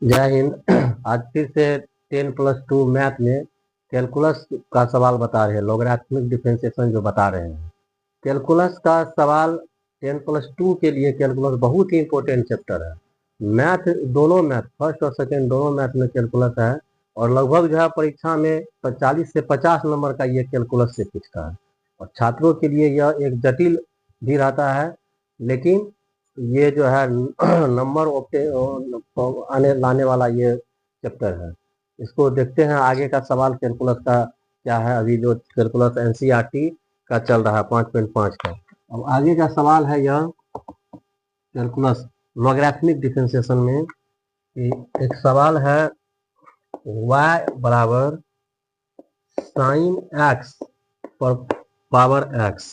जय हिंद। आज फिर से 10+2 मैथ में कैलकुलस का सवाल बता रहे हैं, लॉगरिथमिक डिफरेंशिएशन जो बता रहे हैं। कैलकुलस का सवाल 10+2 के लिए कैलकुलस बहुत ही इंपॉर्टेंट चैप्टर है। मैथ दोनों मैथ फर्स्ट और सेकेंड दोनों मैथ में कैलकुलस है, और लगभग जो है परीक्षा में 40 से 50 नंबर का ये कैलकुलस से पूछता है। और छात्रों के लिए यह एक जटिल भी रहता है, लेकिन ये जो है नंबर आने लाने वाला ये चैप्टर है। इसको देखते हैं आगे का सवाल कैलकुलस का क्या है। अभी जो कैलकुलस एनसीईआरटी का चल रहा है 5.5 का। अब आगे का सवाल है यह कैलकुलस लॉगरिथमिक डिफरेंशिएशन में एक सवाल है y बराबर साइन एक्स पर power x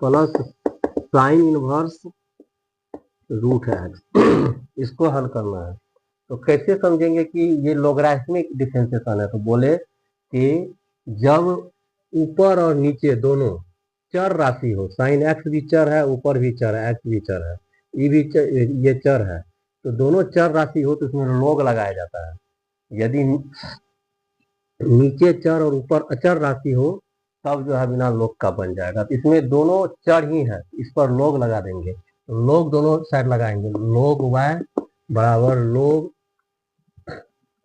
plus sine inverse root x. इसको हल करना है। तो कैसे समझेंगे कि ये लॉगरिथमिक डिफरेंशिएशन है। तो बोले कि जब ऊपर और नीचे दोनों चर राशि हो, साइन एक्स भी चर है, ऊपर भी चर है, एक्स भी चर है, ये चर है, तो दोनों चर राशि हो तो उसमें लॉग लगाया जाता है। यदि नीचे चर और ऊपर अचर राशि हो तब जो है बिना लॉग का बन जाएगा। तो इसमें दोनों चर ही है, इस पर लॉग लगा देंगे। तो लॉग दोनों साइड लगाएंगे, लॉग वाई बराबर लॉग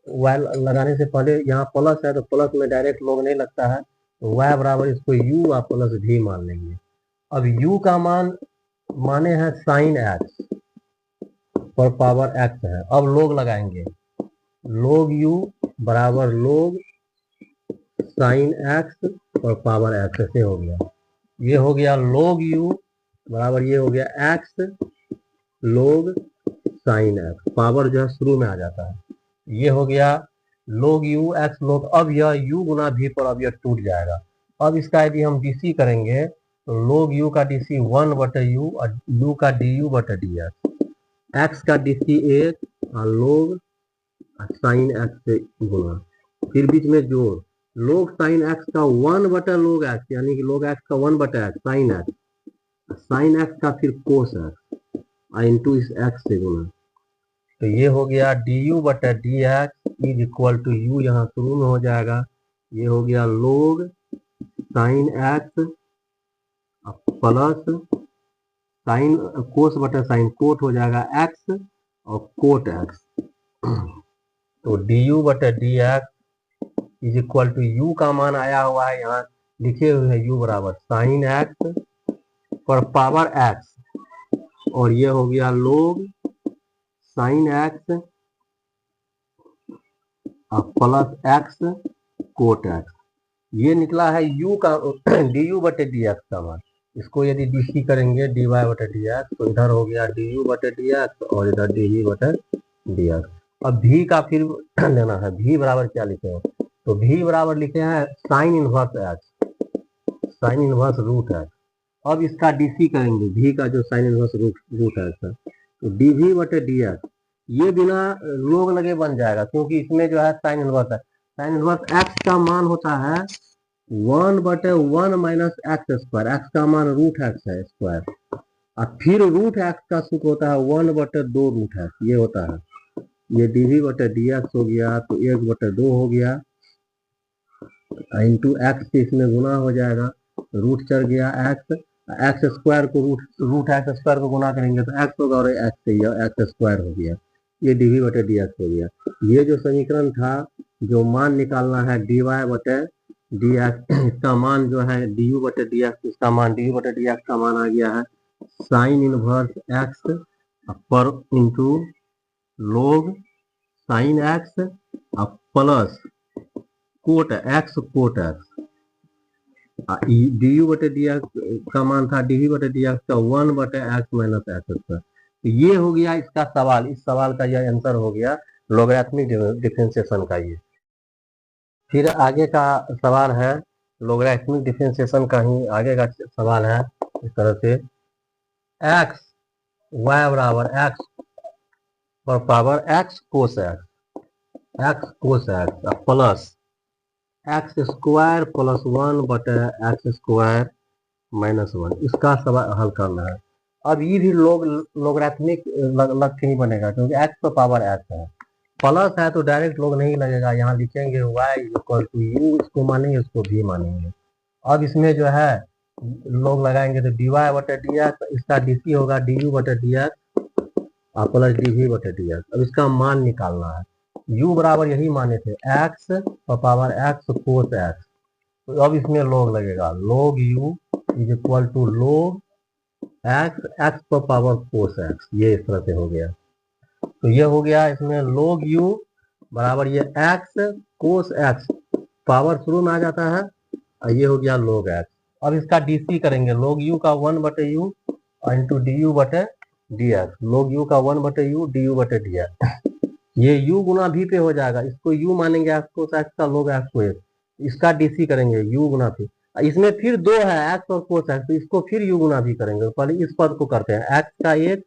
वाई लगाने से पहले यहाँ प्लस है तो प्लस में डायरेक्ट लॉग नहीं लगता है, तो वाई बराबर इसको यू और प्लस भी मान लेंगे। अब यू का मान माने हैं साइन एक्स पर पावर एक्स है। अब लॉग लगाएंगे, लॉग यू बराबर लॉग साइन एक्स और पावर एक्स से हो गया। ये हो गया log u बराबर ये हो गया x log sine x, power जो है शुरू में आ जाता है। ये हो गया log u x log। अब यह u गुना v पर अब यह टूट जाएगा। अब इसका यदि हम dc करेंगे तो log u का dc 1/u और u का du/dx, x का dc 1 और log साइन एक्स से गुना, फिर बीच में जोड़ log साइन एक्स का 1/log एक्स, यानी कि log एक्स का 1/x sine x, sine x का फिर कोस एक्स इंटू इस एक्स से गुना। तो ये हो गया du/dx is equal to u, यहाँ शुरू में हो जाएगा। ये हो गया log sine x plus sine cos sine cot हो जाएगा x और कोट x। तो du/dx is equal to you का मान आया हुआ है, यहाँ लिखे हुए हैं यू बराबर साइन एक्स पर पावर एक्स, और ये हो गया log sine x plus x cot x. ये निकला है यू का du/dx का मान। इसको यदि dc करेंगे dy/dx तो इधर हो गया du/dx और इधर dv/dx। अब v का फिर लेना है, v बराबर क्या लिखे हैं, तो v बराबर लिखे हैं sine inverse x, sine inverse root x. अब इसका dc करेंगे, v का जो साइन इनवर्स रूट एक्स है, तो dv/dx ये बिना लॉग लगे बन जाएगा, क्योंकि इसमें जो है साइन इनवर्स है। साइन इनवर्स एक्स का मान होता है 1/1 माइनस एक्स स्क्वायर, एक्स का मान रूट एक्स है स्क्वायर, और फिर रूट एक्स का सूत्र होता है 1/2 रूट एक्स, ये होता है। ये dv/dx हो गया तो 1/2 हो गया इंटू एक्स से इसमें गुना हो जाएगा, रूट चढ़ गया एक्स, एक्स स्क्वायर को रूट एक्स स्क्वायर को गुना करेंगे तो एक्स होगा, और एक्स से यह एक्स स्क्वायर हो गया, ये dv/dx हो गया। ये जो समीकरण था, जो मान निकालना है dy/dx, इसका मान जो है du/dx, इसका मान du/dx का मान आ गया है साइन इनवर्स एक्स पर into log sine x plus cot x cot x. du/dx का मान था dv/dx का 1/x माइनस एक्स स्क्वायर। तो ये हो गया इसका सवाल, इस सवाल का यह आंसर हो गया लॉगरिथमिक डिफरेंशिएशन का। ये फिर आगे का सवाल है लॉगरिथमिक डिफरेंशिएशन का ही आगे का सवाल है इस तरह से, एक्स वाई बराबर एक्स पर power x cos x plus x square plus 1/x square minus 1, इसका सवाल हल करना है। अब ये भी लॉगरिथमिक लग के ही बनेगा, क्योंकि एक्स पर पावर एक्स है। प्लस है तो डायरेक्ट लोग नहीं लगेगा, यहाँ लिखेंगे y इक्वल टू यू, इसको मानेंगे इसको भी मानेंगे। अब इसमें जो है लोग लगाएंगे तो dy बटे dx, इसका dt होगा du बटे dx और प्लस dv बटे dx। अब इसका मान निकालना है, u बराबर यही माने थे x power x cos x, तो अब इसमें log लगेगा, log u is equal to log x power cos x, ये इस तरह से हो गया। तो ये हो गया इसमें log u बराबर ये x कोस x, पावर शुरू में आ जाता है और ये हो गया log x। अब इसका dc करेंगे, log u का 1 बटे u इंटू du बटे dx, log u का 1 बटे u du बटे dx। ये u गुना v पे हो जाएगा, इसको u मानेंगे x कोस x का, log x को x, इसका dc करेंगे u गुना v। इसमें फिर दो है x और कोस x, तो इसको फिर u गुना v करेंगे। पहले इस पद को करते हैं, x का 1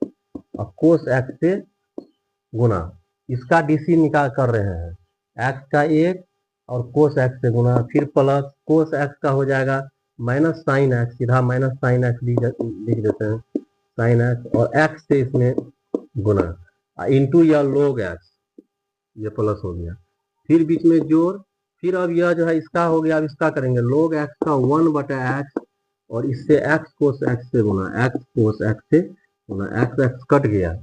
और कोस x से गुना, इसका डीसी निकाल कर रहे हैं, x का 1 और कोस x से गुना, फिर प्लस कोस x का हो जाएगा माइनस साइन x, सीधा माइनस साइन x लिख देते हैं, साइन x और x से इसमें गुना इंटू या log x, ये प्लस हो गया, फिर बीच में जोड़, फिर अब यह जो है इसका हो गया, अब इसका करेंगे log x का 1 बटा x और इससे x कोस x से गुना, x कोस x से गुना, x कट गया,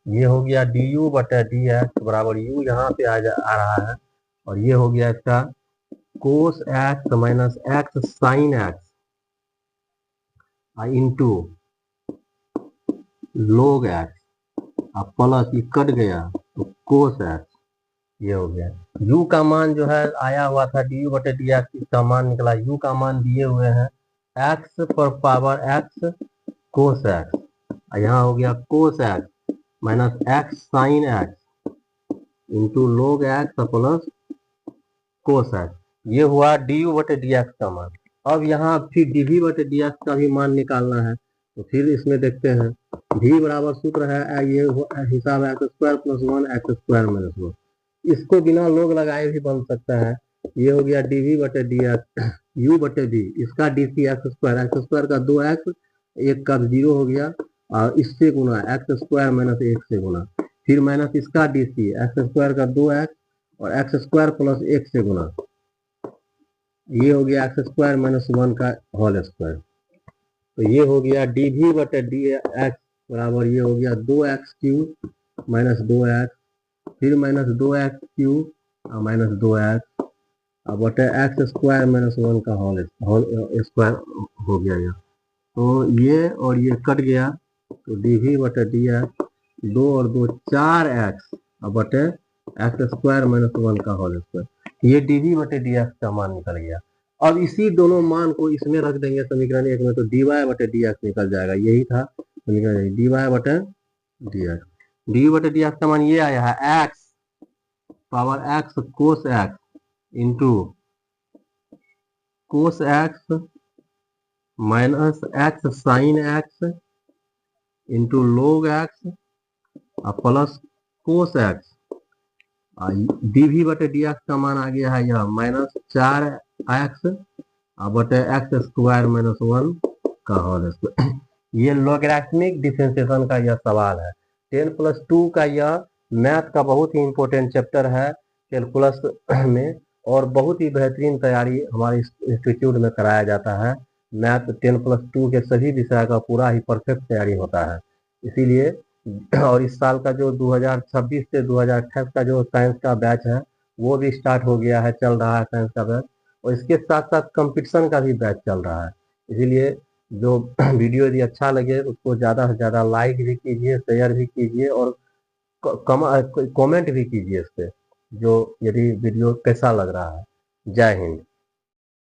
ये हो गया du बटा dx बराबर u यहाँ पे आ रहा है, और ये हो गया इसका cos x minus x sine x into log x plus ये कट गया तो कोस x, ये हो गया। u का मान जो है आया हुआ था du बटे dx, इसका मान निकला, u का मान दिए हुए हैं x पर पावर x कोस x, यहाँ हो गया cos x minus x sine x into log x plus cos x, ये हुआ du बटे dx का मान। अब यहाँ फिर dv बटे dx का भी मान निकालना है, तो फिर इसमें देखते हैं, v बराबर सूत्र है ये हिसाब है x square plus 1 x square minus 1, इसको बिना लोग लगाए भी बन सकता है, ये हो गया dv बटे dx u बटे v, इसका dc x स्क्वायर का 2x, एक का 0 हो गया और इससे गुना एक्स स्क्वायर माइनस 1 से गुना, फिर माइनस इसका dc एक्स स्क्वायर का 2x और एक्स स्क्वायर प्लस 1 से गुना, ये हो गया एक्स स्क्वायर माइनस 1 का होल स्क्वायर, तो ये हो गया dv बटे dx बराबर ये हो गया 2x क्यूब माइनस 2x, फिर माइनस 2x क्यूब और माइनस 2x और बटे एक्स स्क्वायर माइनस 1 का होल स्क्वायर हो गया ये, तो ये और ये कट गया, तो dv बटे dx 2 और 2 4x और बटे एक्स स्क्वायर माइनस 1 का होल स्क्वायर, ये dv बटे dx का मान निकल गया। अब इसी दोनों मान को इसमें रख देंगे समीकरण 1 में, तो dy बटे dx निकल जाएगा, यही था समीकरण dy बटे dx, dy बटे dx का मान ये आया है x power x cos x into cos x minus x sine x into log x plus cos x, dv बटे dx का मान आ गया है यह माइनस 4x बटे एक्स स्क्वायर माइनस 1 का होल स्क्वायर। ये लॉगरिथमिक डिफरेंशिएशन का यह सवाल है, 10+2 का यह मैथ का बहुत ही इंपॉर्टेंट चैप्टर है कैलकुलस में, और बहुत ही बेहतरीन तैयारी हमारे इंस्टीट्यूट में कराया जाता है। मैथ 10+2 के सभी विषय का पूरा ही परफेक्ट तैयारी होता है, इसीलिए और इस साल का जो 2026 से 2028 का जो साइंस का बैच है वो भी स्टार्ट हो गया है, चल रहा है साइंस का बैच, और इसके साथ साथ कंपटीशन का भी बैच चल रहा है। इसीलिए जो वीडियो यदि अच्छा लगे उसको ज़्यादा से ज़्यादा लाइक भी कीजिए, शेयर भी कीजिए और कमेंट भी कीजिए इस पर, जो यदि वीडियो कैसा लग रहा है। जय हिंद।